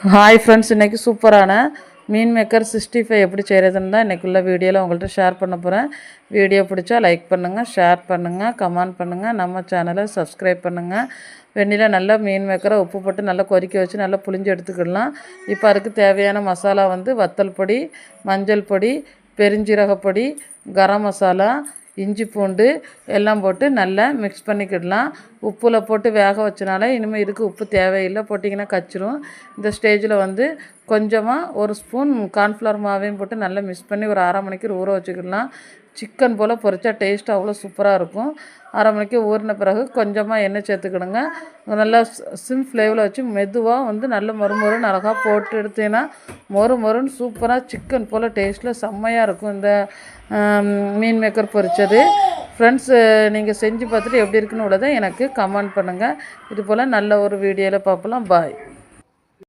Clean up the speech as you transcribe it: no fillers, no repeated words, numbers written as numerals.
Hi friends, இன்றைக்கி சூப்பரான மீன் maker 65 எப்படி செய்கிறதுன்னு தான் இன்றைக்குள்ள வீடியோவில் உங்கள்கிட்ட ஷேர் பண்ண போகிறேன். வீடியோ பிடிச்சா லைக் பண்ணுங்கள், ஷேர் பண்ணுங்கள், கமெண்ட் பண்ணுங்கள், நம்ம சேனலை சப்ஸ்கிரைப் பண்ணுங்கள். வெண்ணில நல்லா மீன் மேக்கரை உப்பு போட்டு நல்லா கொதிக்க வச்சு நல்லா புளிஞ்சு எடுத்துக்கிடலாம். இப்போ அதுக்கு தேவையான மசாலா வத்தல் பொடி, மஞ்சள் பொடி, பெருஞ்சீரகப்பொடி, கரம் மசாலா, இஞ்சி பூண்டு எல்லாம் போட்டு நல்லா மிக்ஸ் பண்ணிக்கிடலாம். உப்பில் போட்டு வேக வச்சனால இனிமேல் இதுக்கு உப்பு தேவையில்லை, போட்டிங்கன்னா கச்சிரும். இந்த ஸ்டேஜில் கொஞ்சமாக ஒரு ஸ்பூன் கார்ன்ஃப்ளவர் மாவையும் போட்டு நல்லா மிக்ஸ் பண்ணி ஒரு அரை மணிக்கு ஊற வச்சுக்கிடலாம். சிக்கன் போல் பொரிச்சா டேஸ்ட் அவ்வளோ சூப்பராக இருக்கும். அரை மணிக்கு ஊறின பிறகு கொஞ்சமாக எண்ணெய் சேர்த்துக்கிடுங்க. நல்லா சிம் ஃப்ளேவில் வச்சு மெதுவாக நல்ல மொறுமொறுன்னு அழகாக போட்டு எடுத்தீங்கன்னா மொறுன்னு சூப்பராக சிக்கன் போல் டேஸ்ட்டில் செம்மையாக இருக்கும் இந்த மீன் மேக்கர் பொரிச்சது. ஃப்ரெண்ட்ஸ், நீங்கள் செஞ்சு பார்த்துட்டு எப்படி இருக்குன்னு உள்ளதை எனக்கு கமெண்ட் பண்ணுங்கள். இது போல் நல்ல ஒரு வீடியோவில் பார்க்கலாம். பாய்.